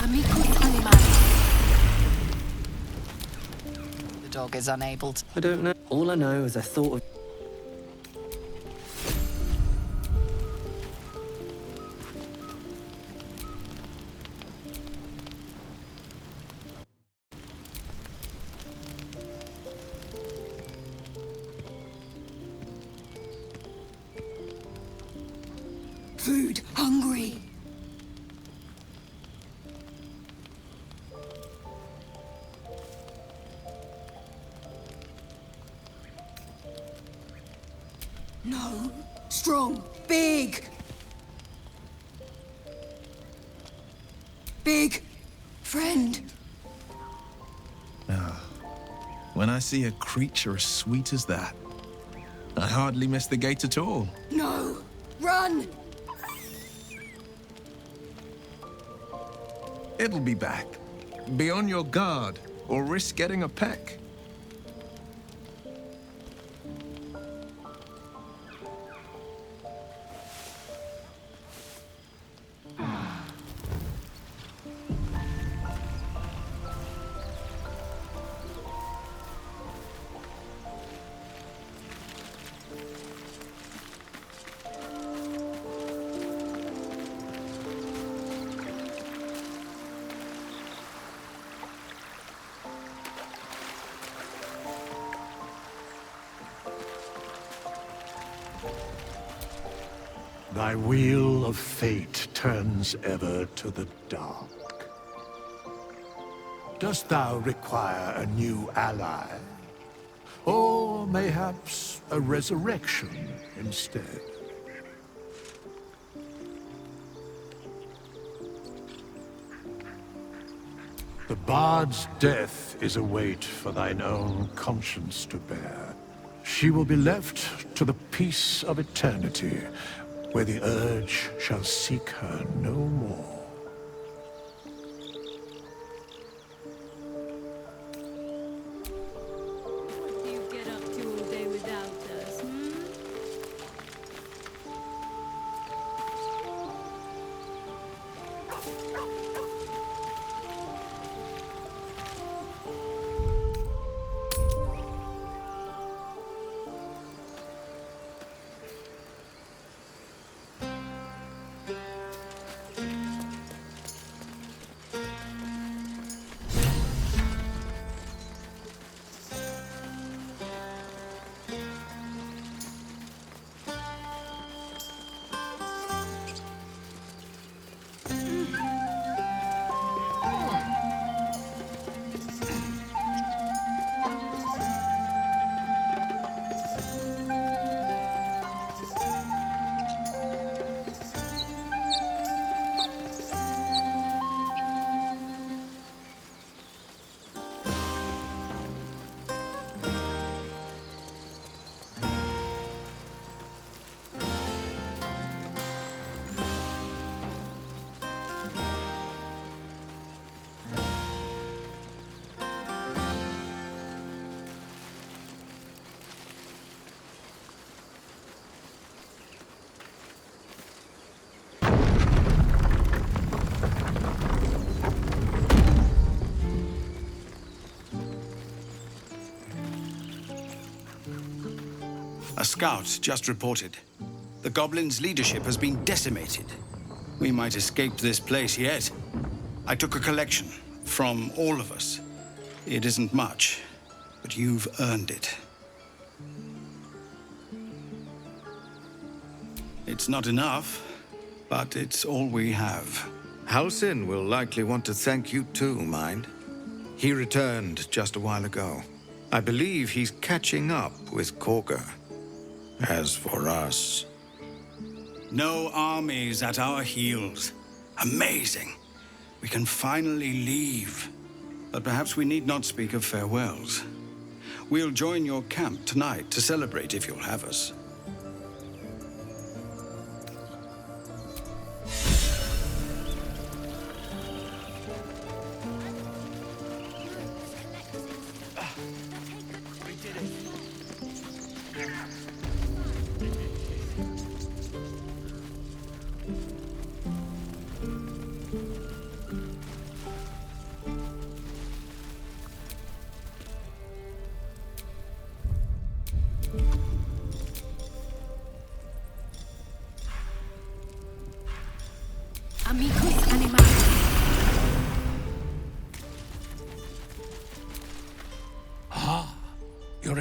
Amicus animalis. The dog is unable to. I don't know. All I know is I thought of... Food, hungry. No, strong, big. Big friend. When I see a creature as sweet as that, I hardly miss the gate at all. No, run. It'll be back. Be on your guard, or risk getting a peck. Thy wheel of fate turns ever to the dark. Dost thou require a new ally? Or mayhaps a resurrection instead? The bard's death is a weight for thine own conscience to bear. She will be left to the peace of eternity, where the urge shall seek her no more. What do you get up to all day without us, A scout just reported. The goblins' leadership has been decimated. We might escape this place yet. I took a collection from all of us. It isn't much, but you've earned it. It's not enough, but it's all we have. Halsin will likely want to thank you too, mind. He returned just a while ago. I believe he's catching up with Korga. As for us... No armies at our heels. Amazing. We can finally leave. But perhaps we need not speak of farewells. We'll join your camp tonight to celebrate if you'll have us.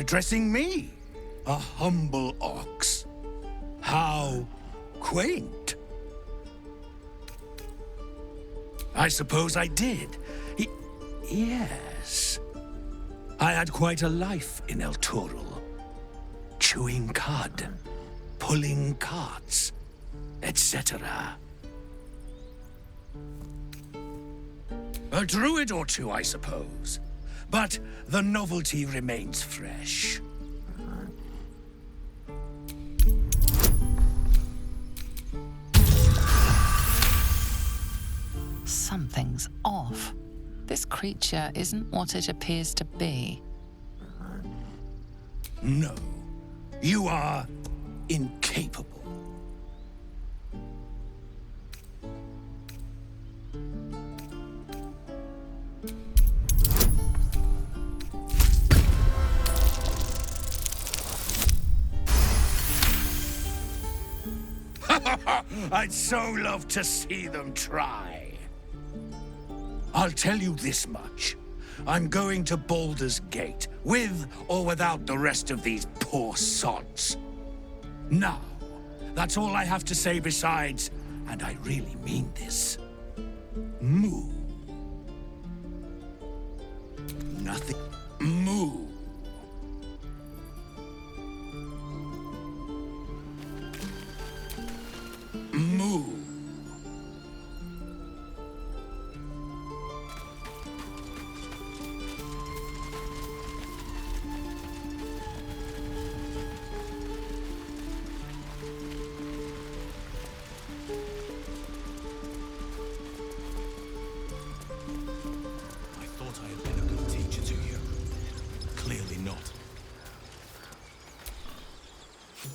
addressing me, a humble ox. How quaint. I suppose I did. Yes. I had quite a life in El Toril. Chewing cud, pulling carts, etc. A druid or two, I suppose. But the novelty remains fresh. Something's off. This creature isn't what it appears to be. No. You are incapable. I'd so love to see them try. I'll tell you this much. I'm going to Baldur's Gate, with or without the rest of these poor sods. Now, that's all I have to say besides, and I really mean this, moo. Nothing. Moo. Moo. I had been a good teacher to you. Clearly not.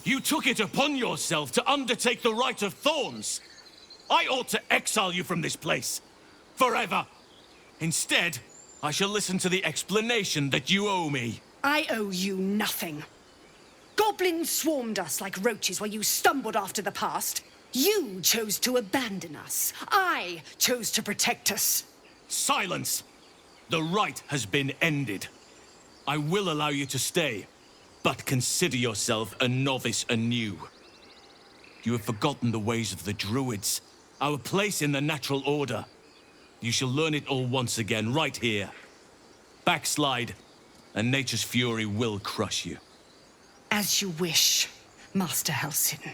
You took it upon yourself to undertake the Rite of Thorns. I ought to exile you from this place. Forever. Instead, I shall listen to the explanation that you owe me. I owe you nothing. Goblins swarmed us like roaches while you stumbled after the past. You chose to abandon us. I chose to protect us. Silence! The rite has been ended. I will allow you to stay, but consider yourself a novice anew. You have forgotten the ways of the druids, our place in the natural order. You shall learn it all once again, right here. Backslide, and nature's fury will crush you. As you wish, Master Halsin.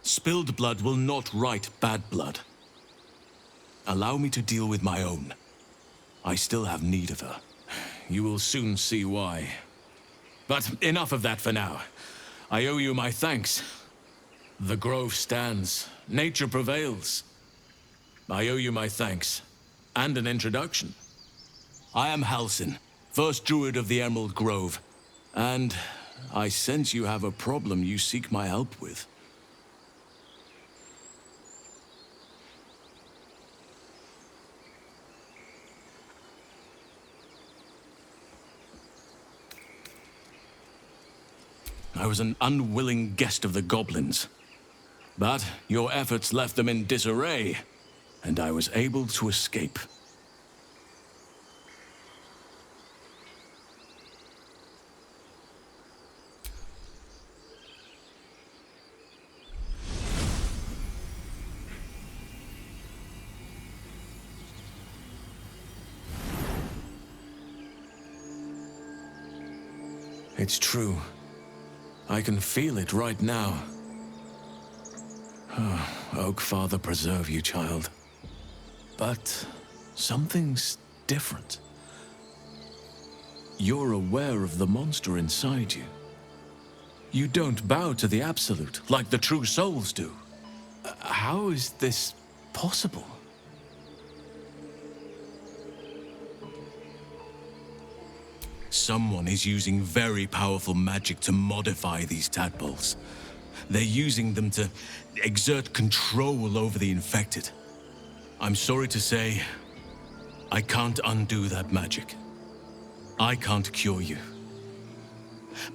Spilled blood will not right bad blood. Allow me to deal with my own. I still have need of her. You will soon see why. But enough of that for now. I owe you my thanks. The grove stands. Nature prevails. I owe you my thanks. And an introduction. I am Halsin, first druid of the Emerald Grove. And I sense you have a problem you seek my help with. I was an unwilling guest of the goblins. But your efforts left them in disarray, and I was able to escape. It's true. I can feel it right now. Oak Father preserve you, child. But something's different. You're aware of the monster inside you. You don't bow to the Absolute like the true souls do. How is this possible? Someone is using very powerful magic to modify these tadpoles. They're using them to exert control over the infected. I'm sorry to say, I can't undo that magic. I can't cure you.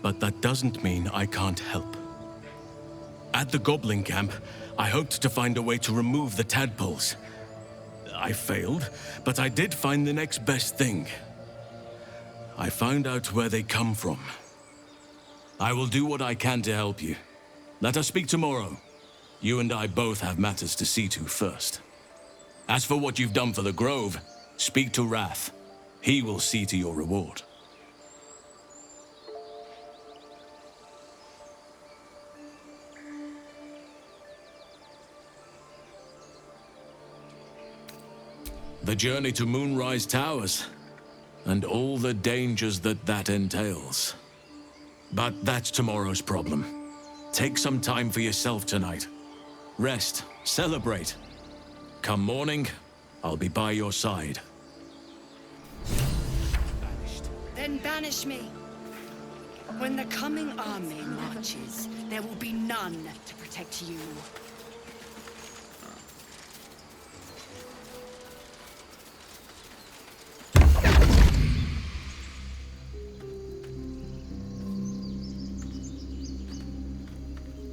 But that doesn't mean I can't help. At the Goblin camp, I hoped to find a way to remove the tadpoles. I failed, but I did find the next best thing. I found out where they come from. I will do what I can to help you. Let us speak tomorrow. You and I both have matters to see to first. As for what you've done for the Grove, speak to Wrath. He will see to your reward. The journey to Moonrise Towers, and all the dangers that entails. But that's tomorrow's problem. Take some time for yourself tonight. Rest, celebrate. Come morning, I'll be by your side. Then banish me. When the coming army marches, there will be none to protect you.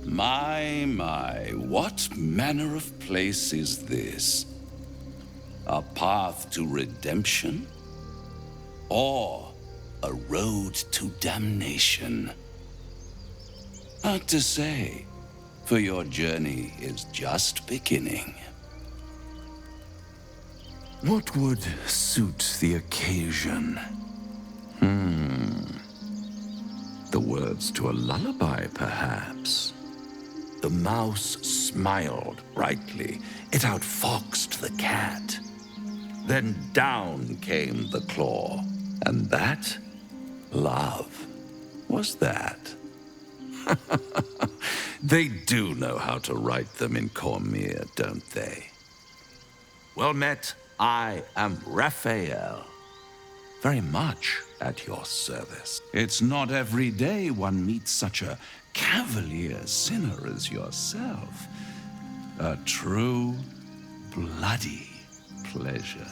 My, what manner of place is this? A path to redemption? Or a road to damnation? Hard to say, for your journey is just beginning. What would suit the occasion? The words to a lullaby, perhaps. The mouse smiled brightly. It outfoxed the cat. Then down came the claw. And that? Love. Was that? They do know how to write them in Cormyr, don't they? Well met, I am Raphael. Very much at your service. It's not every day one meets such a cavalier sinner as yourself. A true, bloody pleasure.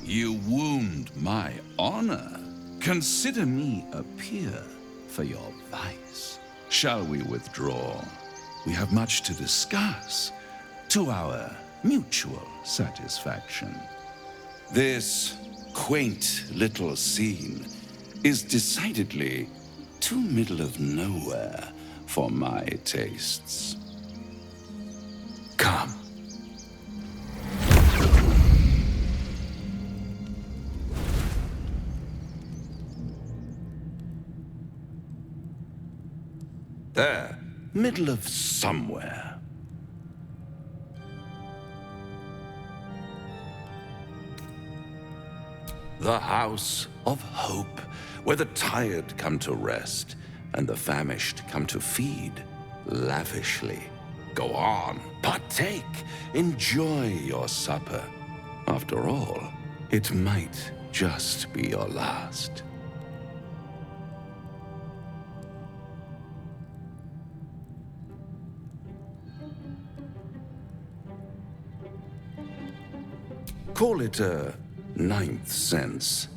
You wound my honor. Consider me a peer for your vice. Shall we withdraw? We have much to discuss, to our mutual satisfaction. This quaint little scene is decidedly too middle of nowhere for my tastes. Come. There, middle of somewhere. The House of Hope, where the tired come to rest and the famished come to feed lavishly. Go on, partake, enjoy your supper. After all, it might just be your last. Call it a ninth sense.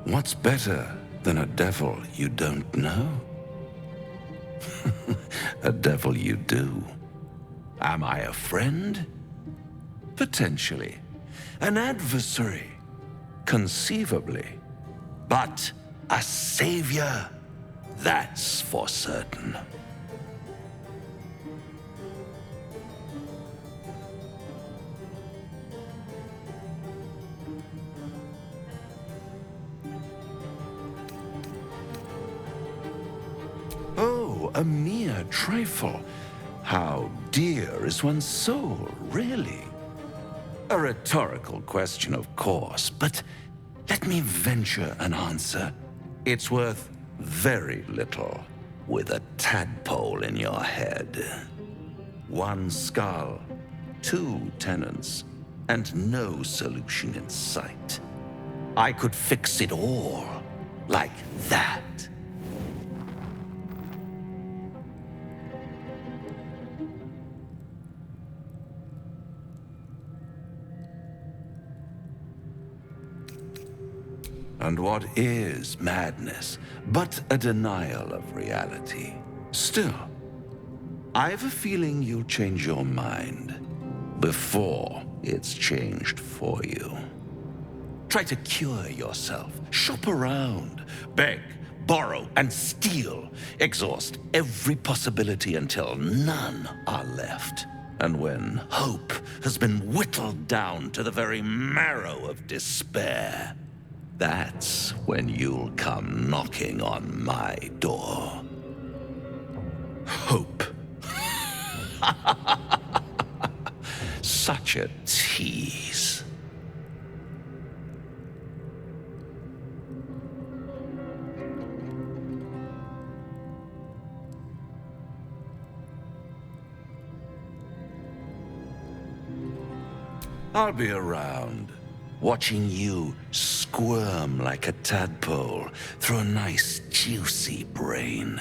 What's better than a devil you don't know? A devil you do. Am I a friend? Potentially. An adversary? Conceivably. But a savior? That's for certain. Oh, a mere trifle. How dear is one's soul, really? A rhetorical question, of course, but let me venture an answer. It's worth very little with a tadpole in your head. One skull, two tenants, and no solution in sight. I could fix it all. Like that. And what is madness but a denial of reality? Still, I have a feeling you'll change your mind before it's changed for you. Try to cure yourself, shop around, beg, borrow, and steal. Exhaust every possibility until none are left. And when hope has been whittled down to the very marrow of despair, that's when you'll come knocking on my door. Hope. Such a tease. I'll be around, watching you squirm like a tadpole through a nice, juicy brain.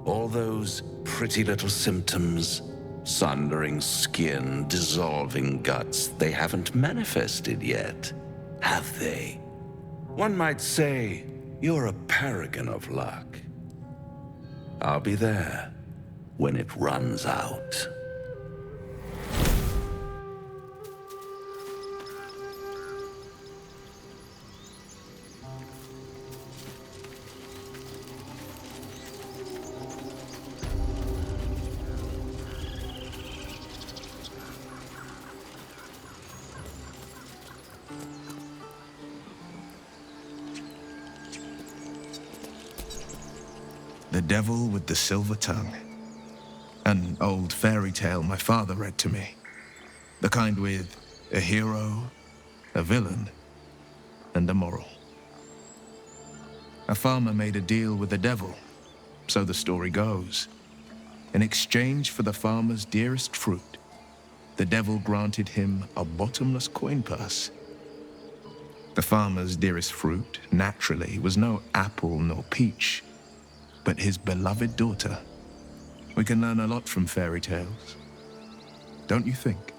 All those pretty little symptoms, sundering skin, dissolving guts, they haven't manifested yet, have they? One might say you're a paragon of luck. I'll be there when it runs out. The Devil with the Silver Tongue. An old fairy tale my father read to me. The kind with a hero, a villain, and a moral. A farmer made a deal with the devil, so the story goes. In exchange for the farmer's dearest fruit, the devil granted him a bottomless coin purse. The farmer's dearest fruit, naturally, was no apple nor peach, but his beloved daughter. We can learn a lot from fairy tales, don't you think?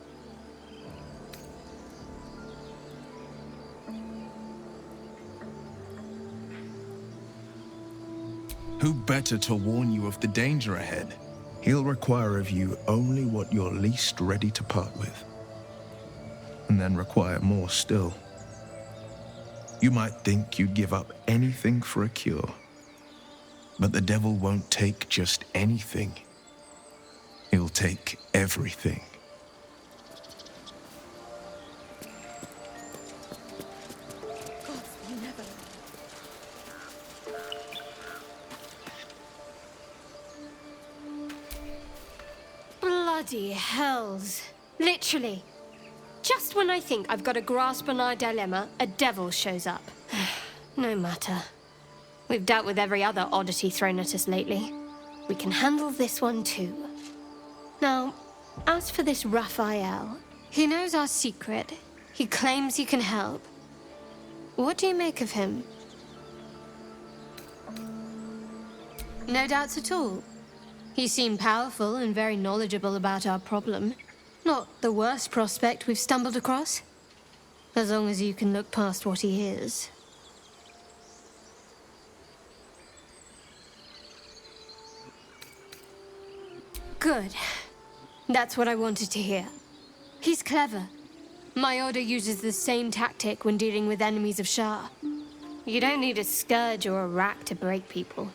Who better to warn you of the danger ahead? He'll require of you only what you're least ready to part with, and then require more still. You might think you'd give up anything for a cure, but the devil won't take just anything. He'll take everything. Bloody hells. Literally. Just when I think I've got a grasp on our dilemma, a devil shows up. No matter. We've dealt with every other oddity thrown at us lately. We can handle this one too. Now, as for this Raphael, he knows our secret. He claims he can help. What do you make of him? No doubts at all. He seemed powerful and very knowledgeable about our problem. Not the worst prospect we've stumbled across. As long as you can look past what he is. Good. That's what I wanted to hear. He's clever. My order uses the same tactic when dealing with enemies of Shah. You don't need a scourge or a rack to break people.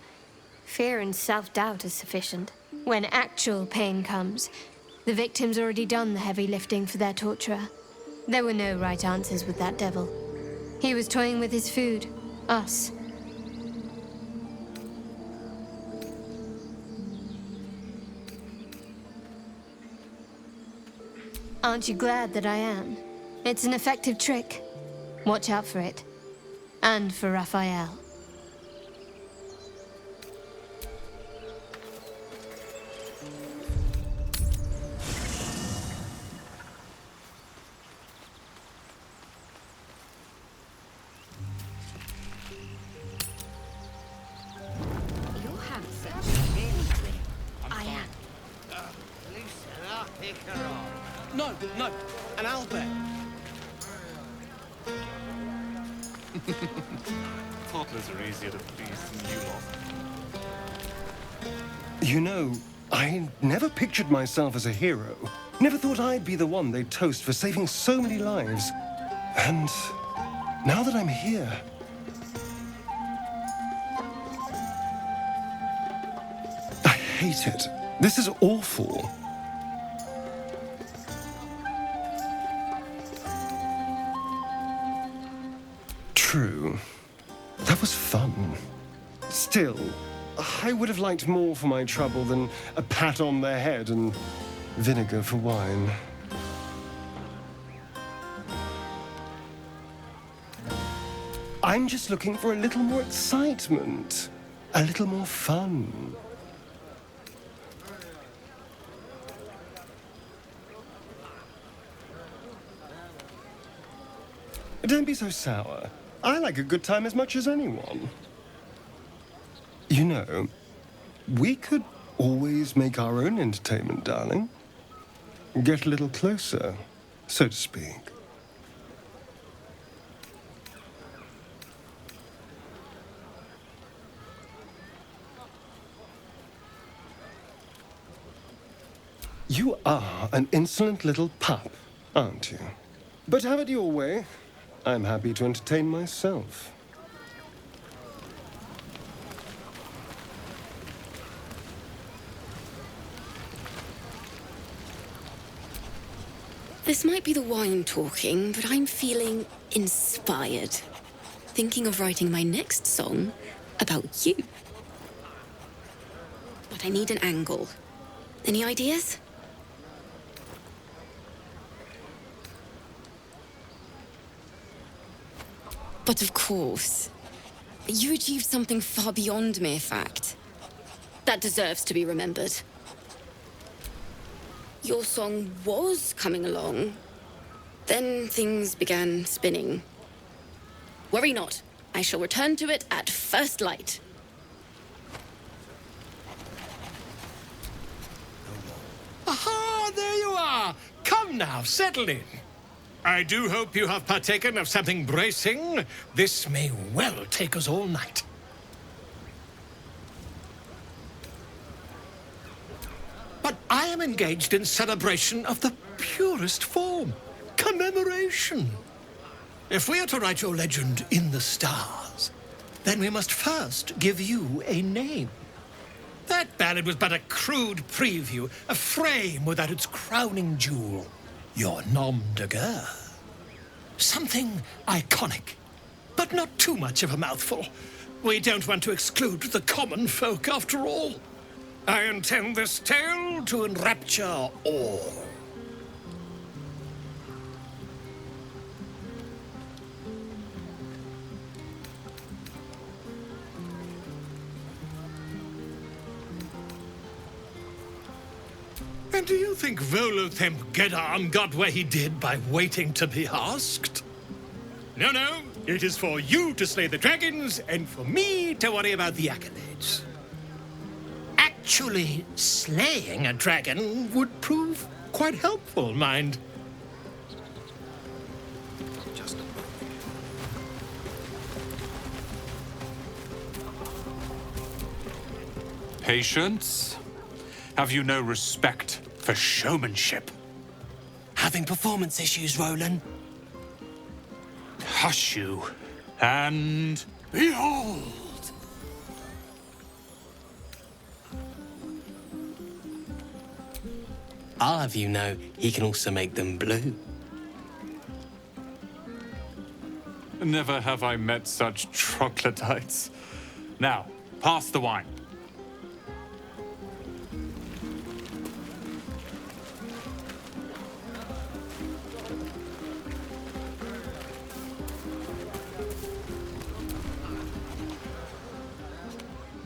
Fear and self-doubt is sufficient. When actual pain comes, the victim's already done the heavy lifting for their torturer. There were no right answers with that devil. He was toying with his food. Us. Aren't you glad that I am? It's an effective trick. Watch out for it. And for Raphael. No, no, an owlbear. Toddlers are easier to please than you lot. You know, I never pictured myself as a hero. Never thought I'd be the one they'd toast for saving so many lives. And now that I'm here... I hate it. This is awful. True. That was fun. Still, I would have liked more for my trouble than a pat on the head and vinegar for wine. I'm just looking for a little more excitement, a little more fun. Don't be so sour. I like a good time as much as anyone. You know, we could always make our own entertainment, darling. Get a little closer, so to speak. You are an insolent little pup, aren't you? But have it your way. I'm happy to entertain myself. This might be the wine talking, but I'm feeling inspired. Thinking of writing my next song about you. But I need an angle. Any ideas? But of course, you achieved something far beyond mere fact. That deserves to be remembered. Your song was coming along. Then things began spinning. Worry not. I shall return to it at first light. Aha! There you are! Come now, settle in. I do hope you have partaken of something bracing. This may well take us all night. But I am engaged in celebration of the purest form. Commemoration. If we are to write your legend in the stars, then we must first give you a name. That ballad was but a crude preview, a frame without its crowning jewel. Your nom de guerre. Something iconic, but not too much of a mouthful. We don't want to exclude the common folk, after all. I intend this tale to enrapture all. And do you think Volothem Gedarn got where he did by waiting to be asked? No, no. It is for you to slay the dragons, and for me to worry about the accolades. Actually, slaying a dragon would prove quite helpful, mind. Just a moment. Patience? Have you no respect for showmanship? Having performance issues, Roland. Hush you, and behold! I'll have you know, he can also make them blue. Never have I met such troglodytes. Now, pass the wine.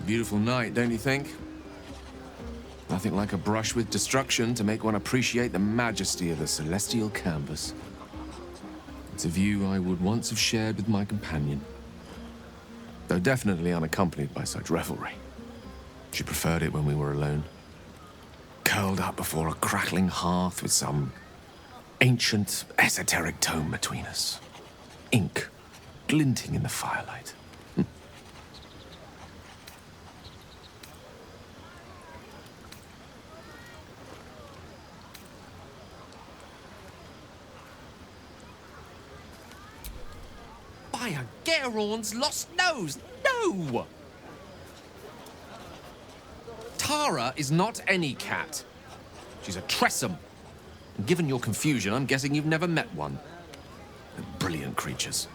Beautiful night, don't you think? Nothing like a brush with destruction to make one appreciate the majesty of the celestial canvas. It's a view I would once have shared with my companion, though definitely unaccompanied by such revelry. She preferred it when we were alone, curled up before a crackling hearth with some ancient, esoteric tome between us. Ink glinting in the firelight. By a Gerorn's lost nose! No! Tara is not any cat. She's a Tressum. And given your confusion, I'm guessing you've never met one. They're brilliant creatures.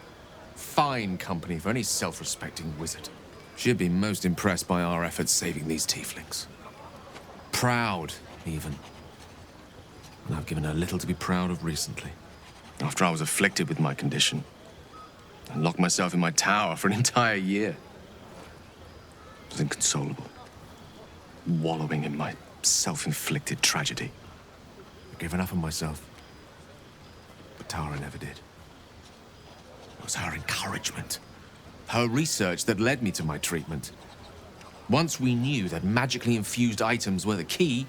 Fine company for any self-respecting wizard. She'd be most impressed by our efforts saving these tieflings. Proud, even. And I've given her little to be proud of recently. After I was afflicted with my condition, I locked myself in my tower for an entire year. I was inconsolable, wallowing in my self-inflicted tragedy. I've given up on myself. But Tara never did. It was her encouragement, her research that led me to my treatment. Once we knew that magically infused items were the key,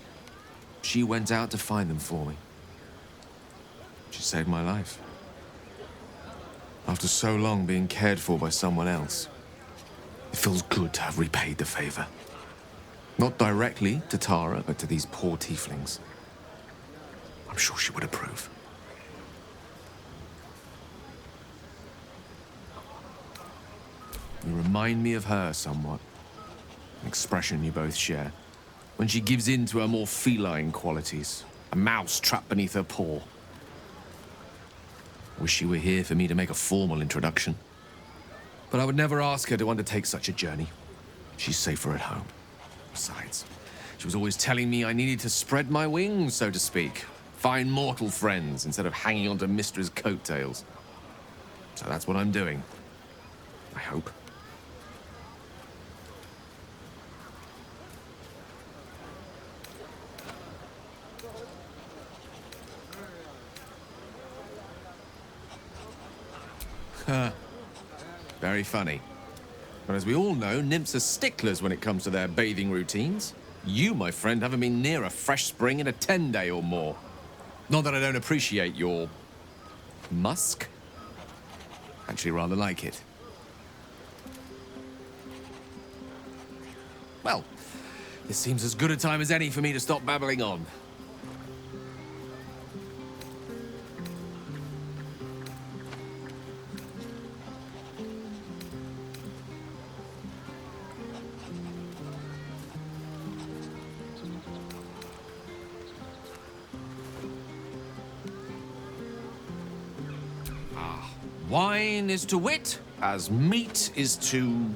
she went out to find them for me. She saved my life. After so long being cared for by someone else, it feels good to have repaid the favor. Not directly to Tara, but to these poor tieflings. I'm sure she would approve. You remind me of her somewhat. An expression you both share. When she gives in to her more feline qualities. A mouse trapped beneath her paw. Wish she were here for me to make a formal introduction. But I would never ask her to undertake such a journey. She's safer at home. Besides, she was always telling me I needed to spread my wings, so to speak. Find mortal friends instead of hanging onto Mistra's coattails. So that's what I'm doing. I hope. Very funny. But as we all know, nymphs are sticklers when it comes to their bathing routines. You, my friend, haven't been near a fresh spring in a 10-day or more. Not that I don't appreciate your musk. Actually, rather like it. Well, this seems as good a time as any for me to stop babbling on. Wine is to wit, as meat is to...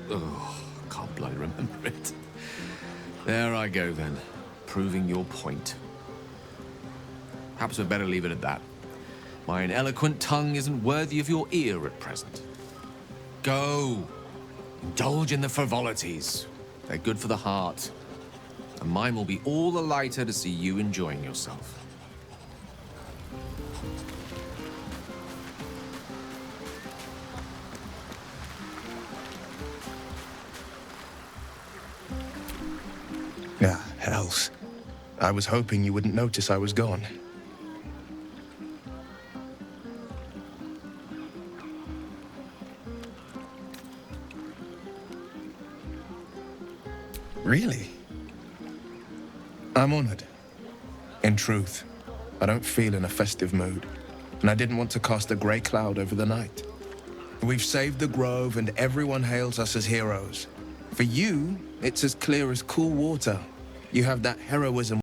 Oh, can't bloody remember it. There I go then, proving your point. Perhaps we'd better leave it at that. Mine eloquent tongue isn't worthy of your ear at present. Go, indulge in the frivolities. They're good for the heart. And mine will be all the lighter to see you enjoying yourself. Ah, hells. I was hoping you wouldn't notice I was gone. Really? I'm honored. In truth, I don't feel in a festive mood, and I didn't want to cast a grey cloud over the night. We've saved the grove, and everyone hails us as heroes. For you, it's as clear as cool water. You have that heroism